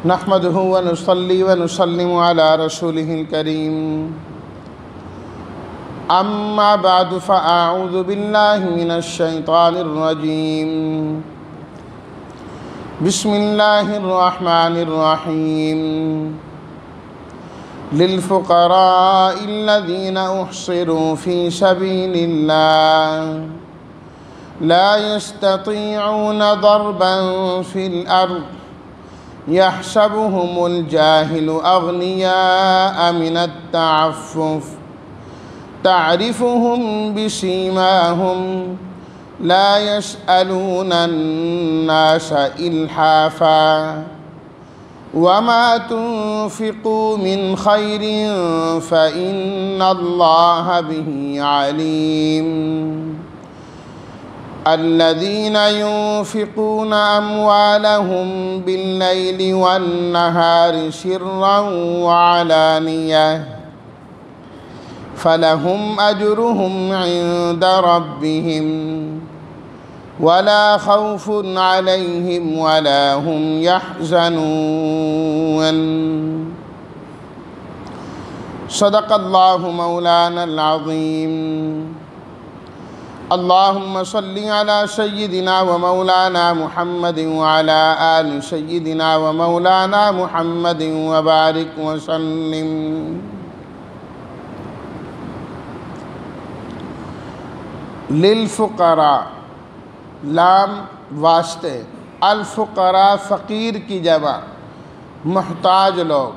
نحمده ونصلي ونسلم على رسوله الكريم أما بعد فأعوذ بالله من الشيطان الرجيم بسم الله الرحمن الرحيم للفقراء الذين أحصروا في سبيل الله لا يستطيعون ضربا في الأرض يحسبهم الجاهل أغنياء من التعفف تعرفهم بسيماهم لا يسألون الناس إلحافا وما تنفقوا من خير فإن الله به عليم الذين ينفقون أموالهم بالليل والنهار سرا وعلانية فلهم أجرهم عند ربهم ولا خوف عليهم ولا هم يحزنون صدق الله مولانا العظيم اللهم صل على سيدنا ومولانا محمد وعلى آل سيدنا ومولانا محمد وبارك وسلم للفقراء لام واسطے الفقراء فقیر کی جمع محتاج لوگ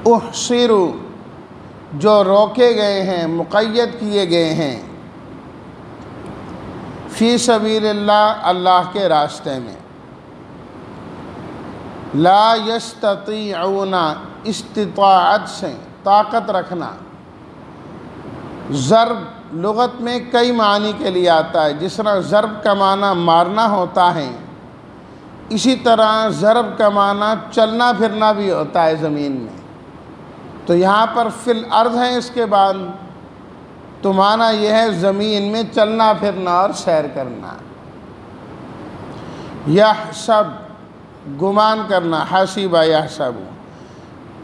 احصروا جو روکے گئے ہیں مقید کیے گئے ہیں فی سبیل اللہ اللہ کے راستے میں لا یستطیعون استطاعت سے طاقت رکھنا ضرب لغت میں کئی معنی کے لیے آتا ہے جس طرح ضرب کا معنی مارنا ہوتا ہے اسی طرح ضرب کا معنی چلنا پھرنا بھی ہوتا ہے زمین میں تو یہاں پر فی الارض ہے اس کے بعد تو معنی یہ ہے زمین میں چلنا پھرنا اور سیر کرنا یحسب گمان کرنا حسب یحسب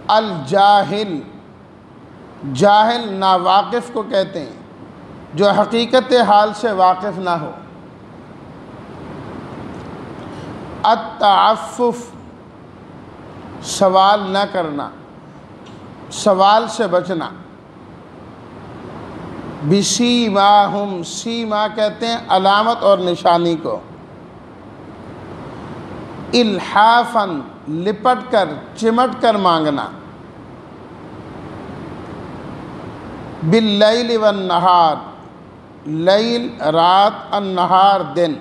الجاہل جاہل ناواقف کو کہتے ہیں جو حقیقت حال سے واقف نہ ہو التعفف سوال نہ کرنا سوال سے بچنا بسیماہم سیما کہتے ہیں علامت اور نشانی کو الحافاً لپٹ کر چمٹ کر مانگنا باللیل والنہار لیل رات النہار دن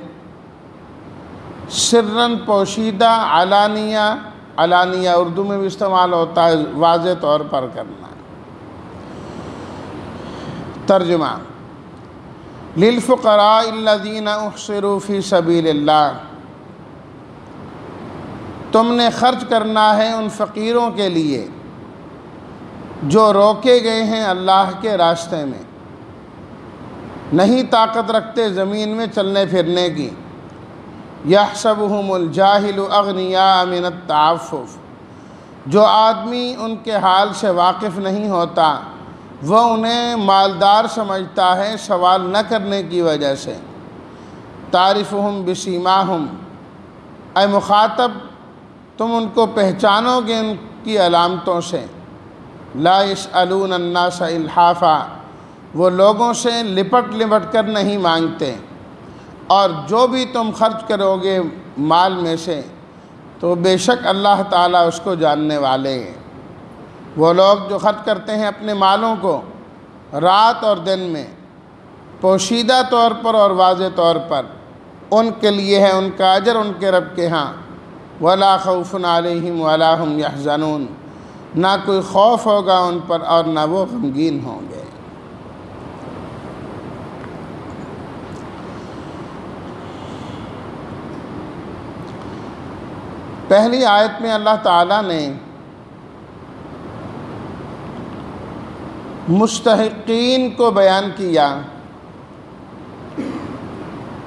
سرن پوشیدہ علانیہ علانیہ اردو میں بھی استعمال ہوتا ہے واضح طور پر کرنا ترجمہ للفقراء الذین احصروا فی سبیل اللہ تم نے خرچ کرنا ہے ان فقیروں کے لیے جو روکے گئے ہیں اللہ کے راستے میں نہیں طاقت رکھتے زمین میں چلنے پھرنے کی یحسبہم الجاہل اغنیاء من التعفف جو آدمی ان کے حال سے واقف نہیں ہوتا وہ انہیں مالدار سمجھتا ہے سوال نہ کرنے کی وجہ سے تعرفہم بسیماہم اے مخاطب تم ان کو پہچانو گے ان کی علامتوں سے لا یسألون الناس الحافا وہ لوگوں سے لپٹ کر نہیں مانگتے اور جو بھی تم خرچ کرو گے مال میں سے تو بے شک اللہ تعالیٰ اس کو جاننے والے ہیں وہ لوگ جو خرچ کرتے ہیں اپنے مالوں کو رات اور دن میں پوشیدہ طور پر اور واضح طور پر ان کے لیے ہے ان کا اجر ان کے رب کے ہاں ولا خوف علیہم ولا هم یحزنون نہ کوئی خوف ہوگا ان پر اور نہ وہ غمگین ہوں گے پہلی آیت میں اللہ تعالیٰ نے مستحقین کو بیان کیا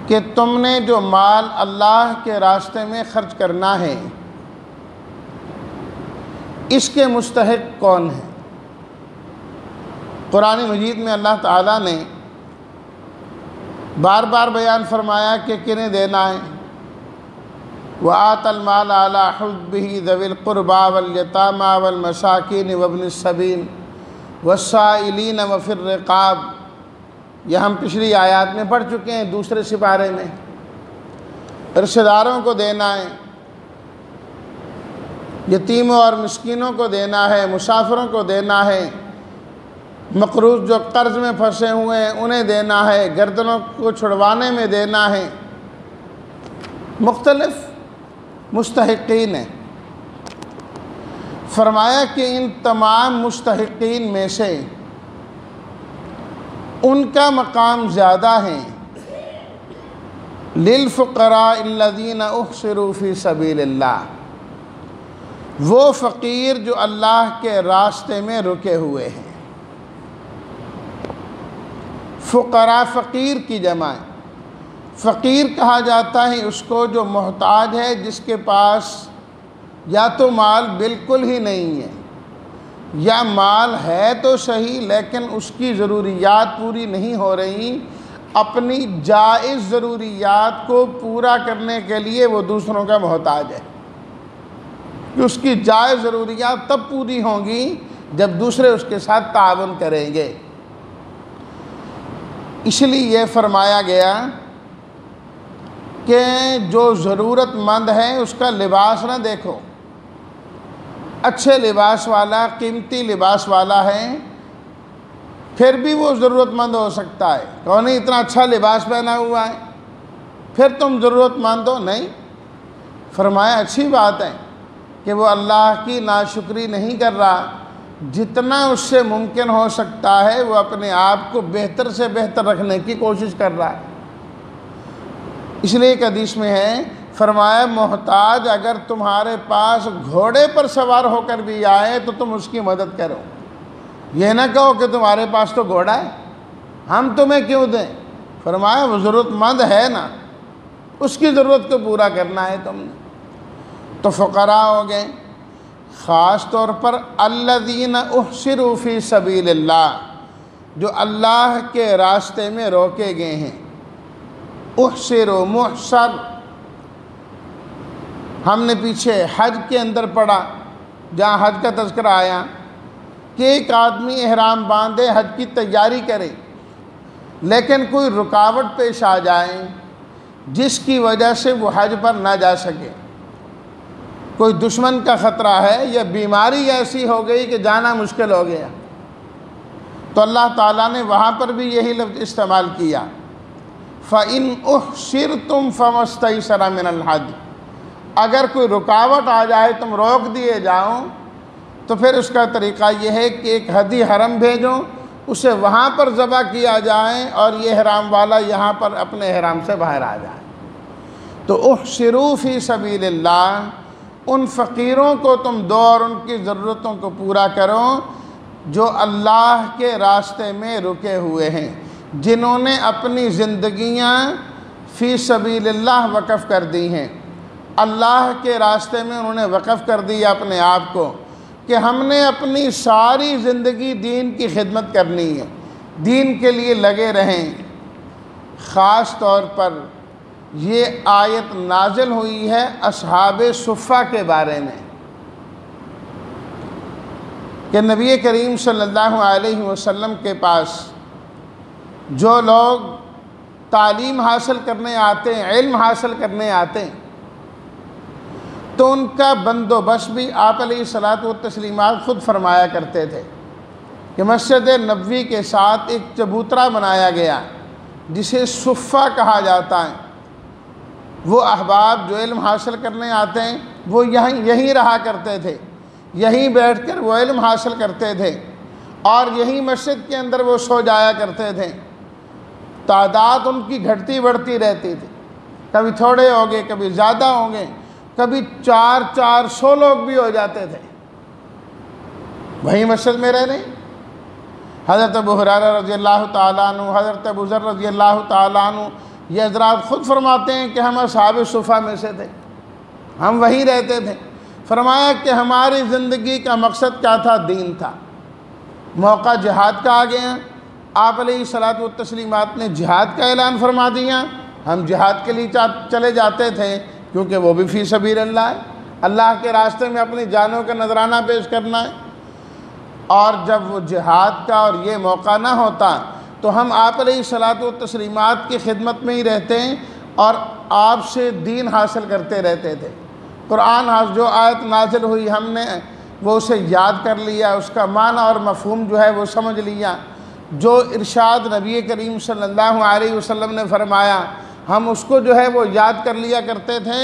کہ تم نے جو مال اللہ کے راستے میں خرچ کرنا ہے اس کے مستحق کون ہیں؟ قرآن مجید میں اللہ تعالیٰ نے بار بار بیان فرمایا کہ کنہیں دینا ہے۔ وَآتَى الْمَالَ عَلَىٰ حُبِّهِ ذَوِي الْقُرْبَىٰ وَالْيَتَامَىٰ وَالْمَسَاكِينِ وَابْنِ السَّبِيلِ وَالسَّائِلِينَ وَفِي الرِّقَابِ، یہ ہم پچھلی آیات میں پڑھ چکے ہیں دوسرے سپارے میں۔ رشتہ داروں کو دینا ہے، یتیموں اور مسکینوں کو دینا ہے، مسافروں کو دینا ہے، مقروض جو قرض میں پھنسے ہوئے ہیں انہیں دینا ہے، گردنوں کو چھڑوانے میں دینا ہے، مختلف مستحقین ہیں۔ فرمایا کہ ان تمام مستحقین میں سے ان کا مقام زیادہ ہے للفقراء الذین احصروا فی سبیل اللہ، وہ فقیر جو اللہ کے راستے میں رکے ہوئے ہیں۔ فقراء فقیر کی جمع ہے۔ فقیر کہا جاتا ہے اس کو جو محتاج ہے، جس کے پاس یا تو مال بالکل ہی نہیں ہے، یا مال ہے تو صحیح لیکن اس کی ضروریات پوری نہیں ہو رہی، اپنی جائز ضروریات کو پورا کرنے کے لیے وہ دوسروں کا محتاج ہے، کہ اس کی جائز ضروریات تب پوری ہوں گی جب دوسرے اس کے ساتھ تعاون کریں گے۔ اس لیے یہ فرمایا گیا کہ جو ضرورت مند ہے اس کا لباس نہ دیکھو، اچھے لباس والا، قیمتی لباس والا ہے پھر بھی وہ ضرورت مند ہو سکتا ہے، کون نہیں اتنا اچھا لباس پہنا ہوا ہے پھر تم ضرورت مند ہو؟ نہیں۔ فرمایا اچھی بات ہے کہ وہ اللہ کی ناشکری نہیں کر رہا، جتنا اس سے ممکن ہو سکتا ہے وہ اپنے آپ کو بہتر سے بہتر رکھنے کی کوشش کر رہا ہے۔ اس لیے ایک حدیث میں ہے، فرمایا محتاج اگر تمہارے پاس گھوڑے پر سوار ہو کر بھی آئے تو تم اس کی مدد کرو، یہ نہ کہو کہ تمہارے پاس تو گھوڑا ہے ہم تمہیں کیوں دیں۔ فرمایا وہ ضرورت مند ہے نا، اس کی ضرورت کو پورا کرنا ہے تم نے۔ تو فقراء ہو گئے، خاص طور پر الذین احصروا فی سبیل اللہ، جو اللہ کے راستے میں روکے گئے ہیں۔ احصروا، محصر، ہم نے پیچھے حج کے اندر پڑھا جہاں حج کا تذکرہ آیا کہ ایک آدمی احرام باندھے حج کی تیاری کرے لیکن کوئی رکاوٹ پیش آ جائے جس کی وجہ سے وہ حج پر نہ جا سکے، کوئی دشمن کا خطرہ ہے یا بیماری ایسی ہو گئی کہ جانا مشکل ہو گیا، تو اللہ تعالیٰ نے وہاں پر بھی یہی لفظ استعمال کیا، فَإِنْ أُحْصِرْتُمْ فَمَا اسْتَيْسَرَ مِنَ الْحَدْيِ، اگر کوئی رکاوٹ آ جائے تم روک دیے جاؤ تو پھر اس کا طریقہ یہ ہے کہ ایک ہدی حرم بھیجو، اسے وہاں پر ذبح کیا جائے اور یہ احرام والا یہاں پر اپنے احرام سے باہر آ جائے۔ تو احصروا فی سبیل اللہ، ان فقیروں کو تم دو اور ان کی ضرورتوں کو پورا کرو جو اللہ کے راستے میں رکے ہوئے ہیں، جنہوں نے اپنی زندگیاں فی سبیل اللہ وقف کر دی ہیں، اللہ کے راستے میں انہوں نے وقف کر دیا اپنے آپ کو کہ ہم نے اپنی ساری زندگی دین کی خدمت کرنی ہے، دین کے لیے لگے رہیں۔ خاص طور پر یہ آیت نازل ہوئی ہے اصحاب صفہ کے بارے میں کہ نبی کریم صلی اللہ علیہ وسلم کے پاس جو لوگ تعلیم حاصل کرنے آتے ہیں، علم حاصل کرنے آتے ہیں، تو ان کا بندوبست بھی آپ علیہ الصلاۃ والتسلیمات خود فرمایا کرتے تھے کہ مسجد نبوی کے ساتھ ایک چبوترا بنایا گیا جسے صفہ کہا جاتا ہے۔ وہ احباب جو علم حاصل کرنے آتے ہیں وہ یہیں رہا کرتے تھے، یہیں بیٹھ کر وہ علم حاصل کرتے تھے اور یہیں مسجد کے اندر وہ سو جایا کرتے تھے۔ تعداد ان کی گھٹتی بڑھتی رہتی تھی، کبھی تھوڑے ہو گئے، کبھی زیادہ ہوں گے، کبھی 400 لوگ بھی ہو جاتے تھے وہیں مسجد میں رہنے۔ حضرت ابو ہریرہ رضی اللہ تعالیٰ عنہ، حضرت ابو ذر رضی اللہ تعالیٰ عنہ، یہ حضرات خود فرماتے ہیں کہ ہم اصحاب صفہ میں سے تھے، ہم وہیں رہتے تھے۔ فرمایا کہ ہماری زندگی کا مقصد کیا تھا؟ دین تھا۔ موقع جہاد کا آ گیا، آپ علیہ الصلاۃ والتسلیمات نے جہاد کا اعلان فرما دیا۔ ہم جہاد کے لیے چلے جاتے تھے کیونکہ وہ بھی فی سبیل اللہ ہے، اللہ کے راستے میں اپنی جانوں کا نذرانہ پیش کرنا ہے۔ اور جب وہ جہاد کا اور یہ موقع نہ ہوتا تو ہم آپ علیہ الصلاۃ والتسلیمات کی خدمت میں ہی رہتے اور آپ سے دین حاصل کرتے رہتے تھے۔ قرآن جو آیت نازل ہوئی ہم نے وہ اسے یاد کر لیا، اس کا معنی اور مفہوم جو ہے وہ سمجھ لیا۔ جو ارشاد نبی کریم صلی اللہ علیہ وسلم نے فرمایا ہم اس کو جو ہے وہ یاد کر لیا کرتے تھے،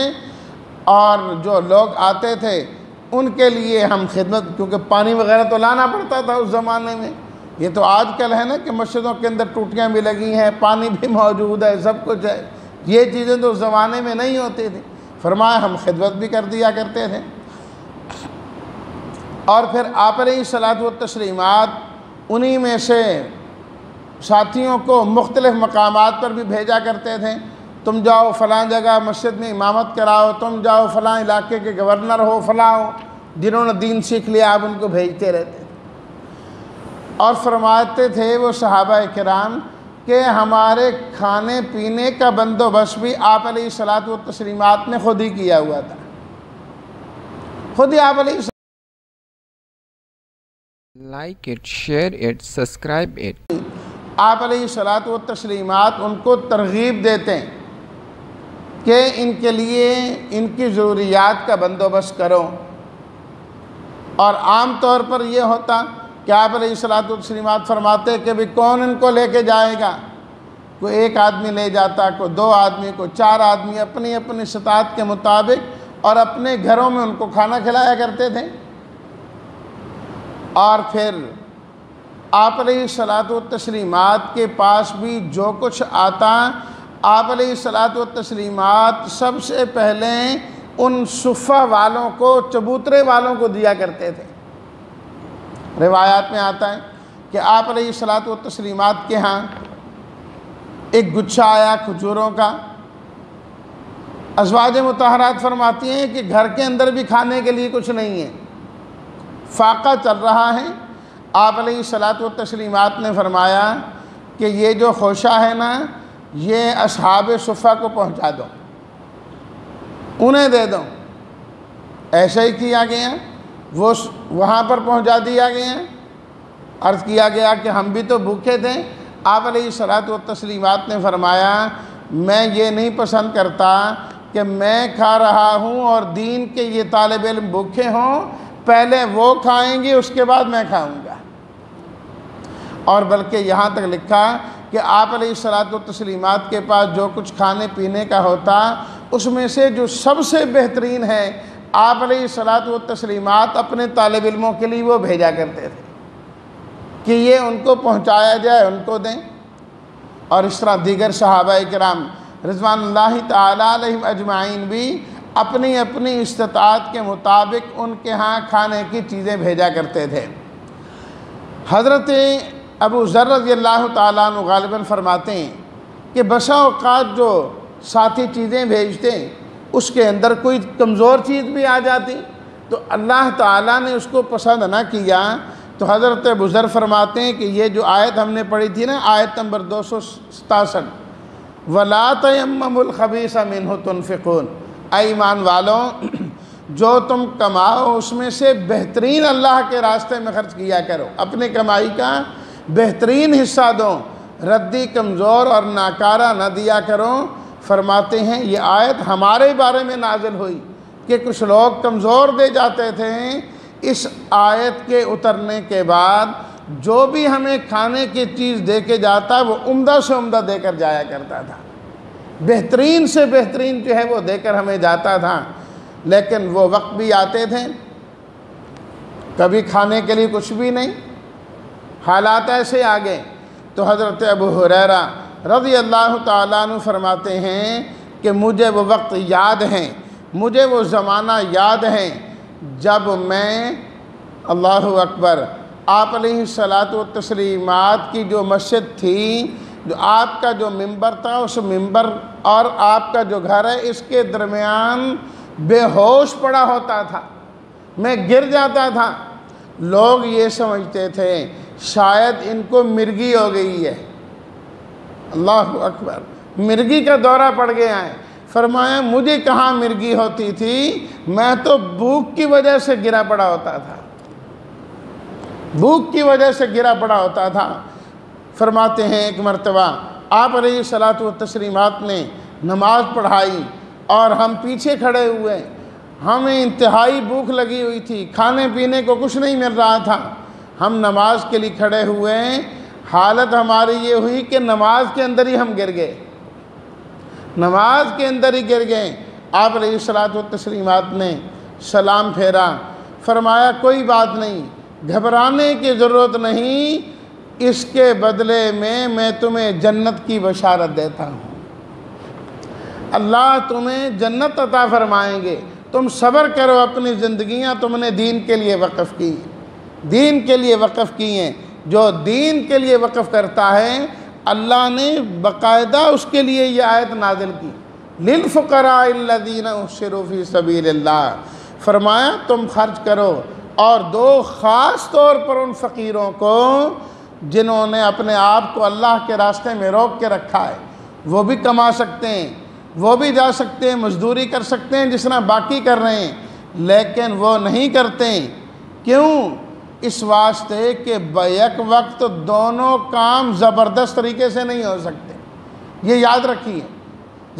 اور جو لوگ آتے تھے ان کے لیے ہم خدمت، کیونکہ پانی وغیرہ تو لانا پڑتا تھا اس زمانے میں۔ یہ تو آج کل ہے نا کہ مسجدوں کے اندر ٹوٹیاں بھی لگی ہیں، پانی بھی موجود ہے، سب کچھ ہے، یہ چیزیں تو اس زمانے میں نہیں ہوتی تھیں۔ فرمایا ہم خدمت بھی کر دیا کرتے تھے، اور پھر آپ علیہ الصلاۃ والتسلیمات انہی میں سے ساتھیوں کو مختلف مقامات پر بھی بھیجا کرتے تھے۔ تم جاؤ فلاں جگہ مسجد میں امامت کراؤ، تم جاؤ فلاں علاقے کے گورنر ہو، فلاں ہو، جنہوں نے دین سیکھ لیا آپ ان کو بھیجتے رہتے تھے۔ اور فرماتے تھے وہ صحابہ کرام کہ ہمارے کھانے پینے کا بندوبست بھی آپ علیہ الصلاۃ والتسلیمات نے خود ہی کیا ہوا تھا، خود ہی آپ علیہ Like it, share it, subscribe it. آپ علیہ الصلاۃ والتسلیمات ان کو ترغیب دیتے ہیں کہ ان کے لیے ان کی ضروریات کا بندوبست کرو۔ اور عام طور پر یہ ہوتا کہ آپ علیہ الصلاۃ والتسلیمات فرماتے کہ بھی کون ان کو لے کے جائے گا؟ کوئی ایک آدمی لے جاتا، کوئی دو آدمی، کوئی چار آدمی، اپنی اپنی استطاعت کے مطابق، اور اپنے گھروں میں ان کو کھانا کھلایا کرتے تھے۔ اور پھر آپ علیہ الصلاۃ والتسلیمات کے پاس بھی جو کچھ آتا آپ علیہ الصلاۃ والتسلیمات سب سے پہلے ان صفہ والوں کو، چبوترے والوں کو دیا کرتے تھے۔ روایات میں آتا ہے کہ آپ علیہ الصلاۃ والتسلیمات کے ہاں ایک گچھا آیا کھجوروں کا۔ ازواج مطہرات فرماتی ہیں کہ گھر کے اندر بھی کھانے کے لیے کچھ نہیں ہے، فاقہ چل رہا ہے۔ آپ علیہ الصلاۃ والتسلیمات نے فرمایا کہ یہ جو خوشہ ہے نا یہ اصحاب صفہ کو پہنچا دو، انہیں دے دو۔ ایسا ہی کیا گیا، وہ وہاں پر پہنچا دیا گیا۔ عرض کیا گیا کہ ہم بھی تو بھوکے تھے۔ آپ علیہ الصلاۃ والتسلیمات نے فرمایا میں یہ نہیں پسند کرتا کہ میں کھا رہا ہوں اور دین کے یہ طالب علم بھوکے ہوں، پہلے وہ کھائیں گے اس کے بعد میں کھاؤں گا۔ اور بلکہ یہاں تک لکھا کہ آپ علیہ الصلاۃ والتسلیمات کے پاس جو کچھ کھانے پینے کا ہوتا اس میں سے جو سب سے بہترین ہے آپ علیہ الصلاۃ والتسلیمات اپنے طالب علموں کے لیے وہ بھیجا کرتے تھے کہ یہ ان کو پہنچایا جائے، ان کو دیں۔ اور اس طرح دیگر صحابہ کرام رضوان اللہ تعالیٰ علیہم اجمعین بھی اپنی اپنی استطاعت کے مطابق ان کے ہاں کھانے کی چیزیں بھیجا کرتے تھے۔ حضرت ابو ذر رضی اللہ تعالیٰ عنہ غالباً فرماتے ہیں کہ بسا اوقات جو ساتھی چیزیں بھیجتے اس کے اندر کوئی کمزور چیز بھی آ جاتی تو اللہ تعالیٰ نے اس کو پسند نہ کیا، تو حضرت ابو ذر فرماتے ہیں کہ یہ جو آیت ہم نے پڑھی تھی نا، آیت نمبر 267، وَلَا تَيَمَّمُوا الْخَبِيثَ مِنْهُ تُنْفِقُونَ، اے ایمان والوں جو تم کماؤ اس میں سے بہترین اللہ کے راستے میں خرچ کیا کرو، اپنے کمائی کا بہترین حصہ دو، ردی کمزور اور ناکارہ نہ دیا کرو۔ فرماتے ہیں یہ آیت ہمارے بارے میں نازل ہوئی کہ کچھ لوگ کمزور دے جاتے تھے، اس آیت کے اترنے کے بعد جو بھی ہمیں کھانے کی چیز دے کے جاتا وہ عمدہ سے عمدہ دے کر جایا کرتا تھا، بہترین سے بہترین جو ہے وہ دے کر ہمیں جاتا تھا۔ لیکن وہ وقت بھی آتے تھے کبھی کھانے کے لیے کچھ بھی نہیں، حالات ایسے آگئے تو حضرت ابو ہریرہ رضی اللہ تعالیٰ عنہ فرماتے ہیں کہ مجھے وہ وقت یاد ہیں، مجھے وہ زمانہ یاد ہیں جب میں اللہ اکبر آپ علیہ الصلاۃ والتسلیمات کی جو مسجد تھی، جو آپ کا جو ممبر تھا، اس ممبر اور آپ کا جو گھر ہے اس کے درمیان بے ہوش پڑا ہوتا تھا، میں گر جاتا تھا۔ لوگ یہ سمجھتے تھے شاید ان کو مرگی ہو گئی ہے۔ اللہ اکبر، مرگی کا دورہ پڑ گیا ہے۔ فرمایا مجھے کہاں مرگی ہوتی تھی، میں تو بھوک کی وجہ سے گرا پڑا ہوتا تھا، بھوک کی وجہ سے گرا پڑا ہوتا تھا۔ فرماتے ہیں ایک مرتبہ آپ علیہ الصلاۃ والتسلیمات نے نماز پڑھائی اور ہم پیچھے کھڑے ہوئے، ہمیں انتہائی بھوک لگی ہوئی تھی، کھانے پینے کو کچھ نہیں مل رہا تھا، ہم نماز کے لیے کھڑے ہوئے، حالت ہماری یہ ہوئی کہ نماز کے اندر ہی ہم گر گئے، نماز کے اندر ہی گر گئے۔ آپ علیہ الصلاۃ والتسلیمات نے سلام پھیرا، فرمایا کوئی بات نہیں، گھبرانے کی ضرورت نہیں، اس کے بدلے میں تمہیں جنت کی بشارت دیتا ہوں، اللہ تمہیں جنت عطا فرمائیں گے، تم صبر کرو، اپنی زندگیاں تم نے دین کے لیے وقف کی، دین کے لیے وقف کی ہیں۔ جو دین کے لیے وقف کرتا ہے اللہ نے باقاعدہ اس کے لیے یہ آیت نازل کی، للفقراء الذین احصروا فی سبیل اللہ، فرمایا تم خرچ کرو، اور دو خاص طور پر ان فقیروں کو جنہوں نے اپنے آپ کو اللہ کے راستے میں روک کے رکھا ہے، وہ بھی کما سکتے ہیں، وہ بھی جا سکتے ہیں، مزدوری کر سکتے ہیں جس طرح باقی کر رہے ہیں، لیکن وہ نہیں کرتے۔ کیوں؟ اس واسطے کہ بیک وقت دونوں کام زبردست طریقے سے نہیں ہو سکتے۔ یہ یاد رکھیے،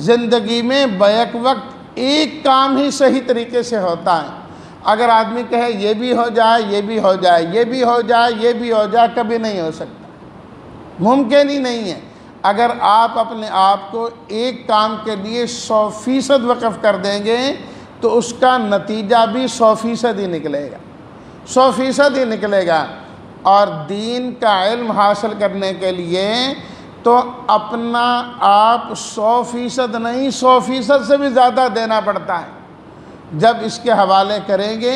زندگی میں بیک وقت ایک کام ہی صحیح طریقے سے ہوتا ہے۔ اگر آدمی کہے یہ بھی ہو جائے، یہ بھی ہو جائے، یہ بھی ہو جائے، یہ بھی ہو جائے، کبھی نہیں ہو سکتا، ممکن ہی نہیں ہے۔ اگر آپ اپنے آپ کو ایک کام کے لیے 100% وقف کر دیں گے تو اس کا نتیجہ بھی 100% ہی نکلے گا، 100% ہی نکلے گا۔ اور دین کا علم حاصل کرنے کے لیے تو اپنا آپ 100% نہیں، 100% سے بھی زیادہ دینا پڑتا ہے۔ جب اس کے حوالے کریں گے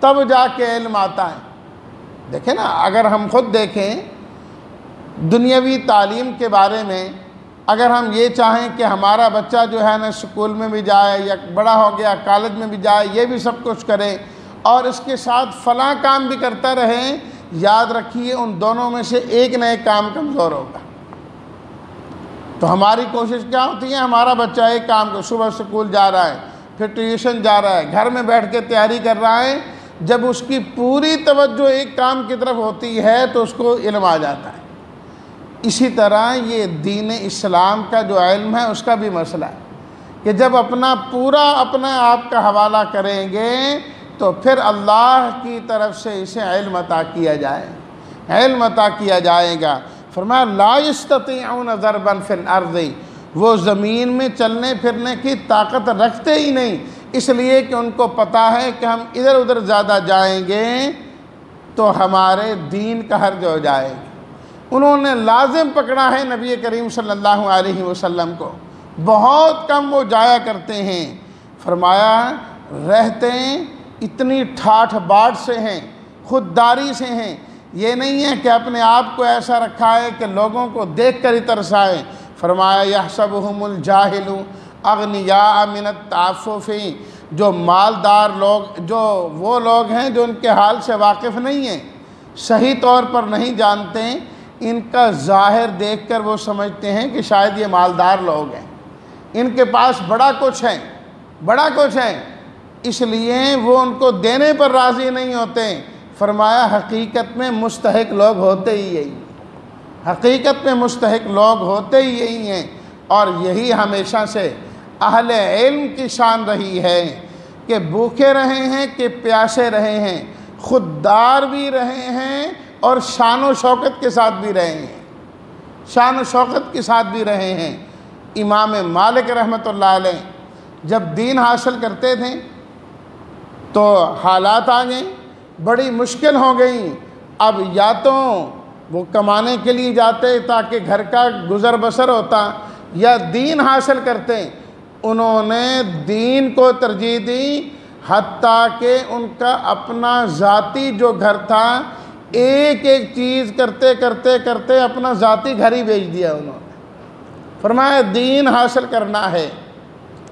تب جا کے علم آتا ہے۔ دیکھیں نا، اگر ہم خود دیکھیں دنیاوی تعلیم کے بارے میں، اگر ہم یہ چاہیں کہ ہمارا بچہ جو ہے نا اسکول میں بھی جائے یا بڑا ہو گیا کالج میں بھی جائے، یہ بھی سب کچھ کرے اور اس کے ساتھ فلاں کام بھی کرتا رہے، یاد رکھیے ان دونوں میں سے ایک نہ ایک کام کمزور ہوگا۔ تو ہماری کوشش کیا ہوتی ہے؟ ہمارا بچہ ایک کام کو، صبح اسکول جا رہا ہے، پھر ٹیوشن جا رہا ہے، گھر میں بیٹھ کے تیاری کر رہا ہے، جب اس کی پوری توجہ ایک کام کی طرف ہوتی ہے تو اس کو علم آ جاتا ہے۔ اسی طرح یہ دین اسلام کا جو علم ہے اس کا بھی مسئلہ ہے کہ جب اپنا آپ کا حوالہ کریں گے تو پھر اللہ کی طرف سے اسے علم عطا کیا جائے، علم عطا کیا جائے گا۔ فرمایا لا یستطیعون ضربا فی الارض، وہ زمین میں چلنے پھرنے کی طاقت رکھتے ہی نہیں، اس لیے کہ ان کو پتہ ہے کہ ہم ادھر ادھر زیادہ جائیں گے تو ہمارے دین کا حرج ہو جائے گا۔ انہوں نے لازم پکڑا ہے نبی کریم صلی اللہ علیہ وسلم کو، بہت کم وہ جایا کرتے ہیں۔ فرمایا رہتے اتنی ٹھاٹھ باٹ سے ہیں، خودداری سے ہیں، یہ نہیں ہے کہ اپنے آپ کو ایسا رکھا ہے کہ لوگوں کو دیکھ کر ہی ترس آئے۔ فرمایا یحسبہم الجاہل اغنیاء من التعفف، جو مالدار لوگ، جو وہ لوگ ہیں جو ان کے حال سے واقف نہیں ہیں، صحیح طور پر نہیں جانتے، ان کا ظاہر دیکھ کر وہ سمجھتے ہیں کہ شاید یہ مالدار لوگ ہیں، ان کے پاس بڑا کچھ ہے، بڑا کچھ ہے، اس لیے وہ ان کو دینے پر راضی نہیں ہوتے۔ فرمایا حقیقت میں مستحق لوگ ہوتے ہی یہی، حقیقت میں مستحق لوگ ہوتے ہی یہی ہیں۔ اور یہی ہمیشہ سے اہل علم کی شان رہی ہے کہ بھوکے رہے ہیں کہ پیاسے رہے ہیں، خوددار بھی رہے ہیں اور شان و شوکت کے ساتھ بھی رہے ہیں، شان و شوکت کے ساتھ بھی رہے ہیں۔ امام مالک رحمۃ اللہ علیہ جب دین حاصل کرتے تھے تو حالات آ گئیں، بڑی مشکل ہو گئیں۔ اب یا تو وہ کمانے کے لیے جاتے تاکہ گھر کا گزر بسر ہوتا، یا دین حاصل کرتے۔ انہوں نے دین کو ترجیح دی، حتیٰ کہ ان کا اپنا ذاتی جو گھر تھا، ایک ایک چیز کرتے کرتے کرتے اپنا ذاتی گھر ہی بیچ دیا انہوں نے۔ فرمایا دین حاصل کرنا ہے،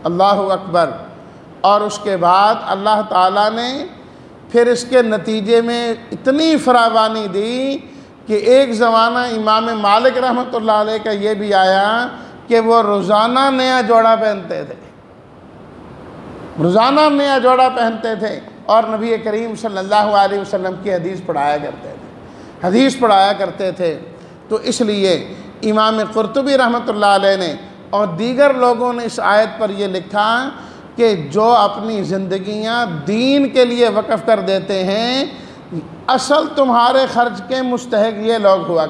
اللہ اکبر۔ اور اس کے بعد اللہ تعالیٰ نے پھر اس کے نتیجے میں اتنی فراوانی دی کہ ایک زمانہ امام مالک رحمۃ اللہ علیہ کا یہ بھی آیا کہ وہ روزانہ نیا جوڑا پہنتے تھے، روزانہ نیا جوڑا پہنتے تھے، اور نبی کریم صلی اللہ علیہ وسلم کی حدیث پڑھایا کرتے تھے۔ تو اس لیے امام قرطبی رحمۃ اللہ علیہ نے اور دیگر لوگوں نے اس آیت پر یہ لکھا کہ جو اپنی زندگیاں دین کے لیے وقف کر دیتے ہیں، اصل تمہارے خرچ کے مستحق یہ لوگ ہوا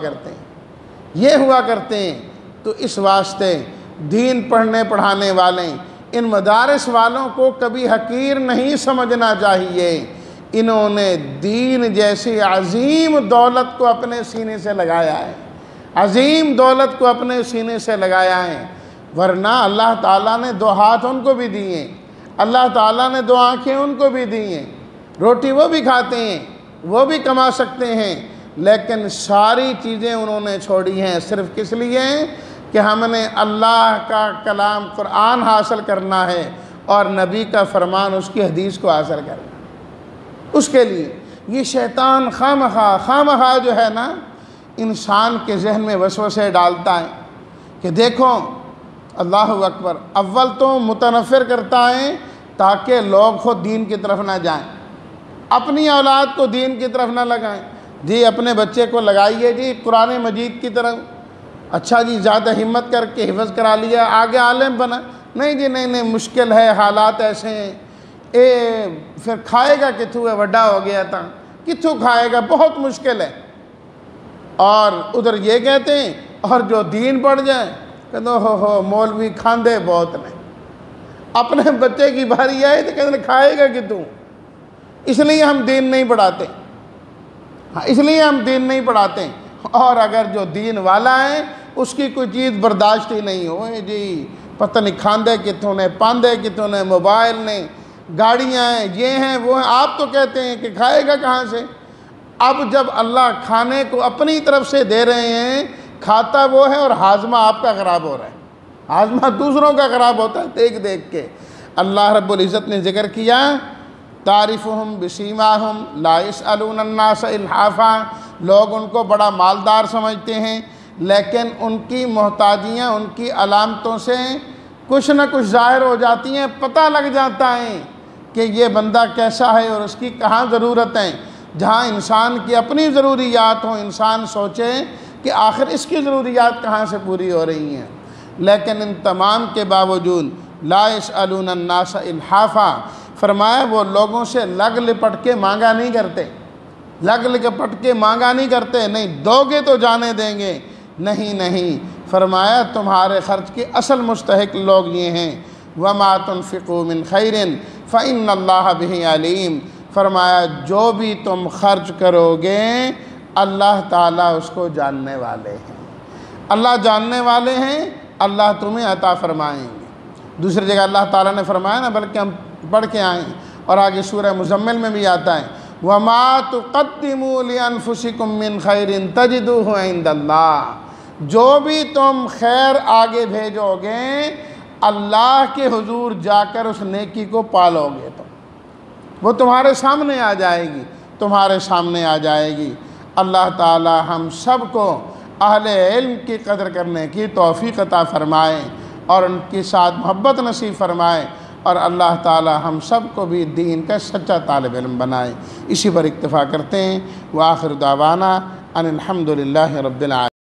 کرتے ہیں۔ تو اس واسطے دین پڑھنے پڑھانے والے ان مدارس والوں کو کبھی حقیر نہیں سمجھنا چاہیے۔ انہوں نے دین جیسی عظیم دولت کو اپنے سینے سے لگایا ہے، عظیم دولت کو اپنے سینے سے لگایا ہے، ورنہ اللہ تعالیٰ نے 2 ہاتھ ان کو بھی دیے، اللہ تعالیٰ نے 2 آنکھیں ان کو بھی دی ہیں، روٹی وہ بھی کھاتے ہیں، وہ بھی کما سکتے ہیں، لیکن ساری چیزیں انہوں نے چھوڑی ہیں صرف کس لیے کہ ہم نے اللہ کا کلام قرآن حاصل کرنا ہے اور نبی کا فرمان اس کی حدیث کو حاصل کرنا۔ اس کے لیے یہ شیطان خواہ جو ہے نا انسان کے ذہن میں وسوسے ڈالتا ہے کہ دیکھو اللہ اکبر، اول تو متنفر کرتا ہے تاکہ لوگ خود دین کی طرف نہ جائیں، اپنی اولاد کو دین کی طرف نہ لگائیں۔ جی اپنے بچے کو لگائیے جی قرآن مجید کی طرف، اچھا جی زیادہ ہمت کر کے حفظ کرا لیا، آگے عالم بنا، نہیں جی نہیں مشکل ہے، حالات ایسے ہیں، پھر کھائے گا کتھوں ہے، وڈا ہو گیا تھا، کتھوں کھائے گا، بہت مشکل ہے۔ اور ادھر یہ کہتے ہیں، اور جو دین پڑھ جائے کہتے ہو مولوی کھاندے بہت نے، اپنے بچے کی باری آئے تو کہتے ہیں کھائے گا کتھوں، اس لیے ہم دین نہیں پڑھاتے، اور اگر جو دین والا ہے اس کی کوئی چیز برداشت ہی نہیں ہو، جی پتہ نہیں کھاندے کتوں نے، پاندے کتوں نے، موبائل نے، گاڑیاں ہیں، یہ ہیں وہ ہیں، آپ تو کہتے ہیں کہ کھائے گا کہاں سے؟ اب جب اللہ کھانے کو اپنی طرف سے دے رہے ہیں، کھاتا وہ ہے اور ہاضمہ آپ کا خراب ہو رہا ہے، ہاضمہ دوسروں کا خراب ہوتا ہے دیکھ کے۔ اللہ رب العزت نے ذکر کیا تعرفہم بسیماہم لا یسألون الناس الحافا، لوگ ان کو بڑا مالدار سمجھتے ہیں لیکن ان کی محتاجیاں، ان کی علامتوں سے کچھ نہ کچھ ظاہر ہو جاتی ہیں، پتہ لگ جاتا ہے کہ یہ بندہ کیسا ہے اور اس کی کہاں ضرورت ہے۔ جہاں انسان کی اپنی ضروریات ہوں، انسان سوچے کہ آخر اس کی ضروریات کہاں سے پوری ہو رہی ہیں، لیکن ان تمام کے باوجود لا یسألون الناس الحافا، فرمایا وہ لوگوں سے لگ لپٹ کے مانگا نہیں کرتے، نہیں دو گے تو جانے دیں گے، نہیں، فرمایا تمہارے خرچ کے اصل مستحق لوگ یہ ہیں، وَمَا تُنْفِقُوا مِنْ خَيْرٍ فَإِنَّ اللَّهَ بِهِ عَلِيمٌ، فرمایا جو بھی تم خرچ کرو گے اللہ تعالیٰ اس کو جاننے والے ہیں، اللہ جاننے والے ہیں، اللہ تمہیں عطا فرمائیں گے۔ دوسری جگہ اللہ تعالیٰ نے فرمایا نا، بلکہ ہم پڑھ کے آئیں اور آگے سورہ مزمل میں بھی آتا ہے وَمَا تُقَدِّمُوا لِأَنفُسِكُم مِّن خَيْرٍ تَجِدُوهُ عِندَ اللَّهِ، جو بھی تم خیر آگے بھیجو گے اللہ کے حضور جا کر اس نیکی کو پالو گے، تو وہ تمہارے سامنے آ جائے گی۔ اللہ تعالی ہم سب کو اہل علم کی قدر کرنے کی توفیق عطا فرمائے اور ان کے ساتھ محبت نصیب فرمائے، اور اللہ تعالی ہم سب کو بھی دین کا سچا طالب علم بنائے۔ اسی پر اکتفا کرتے ہیں۔ وآخر دعوانا ان الحمد للہ رب العالمین۔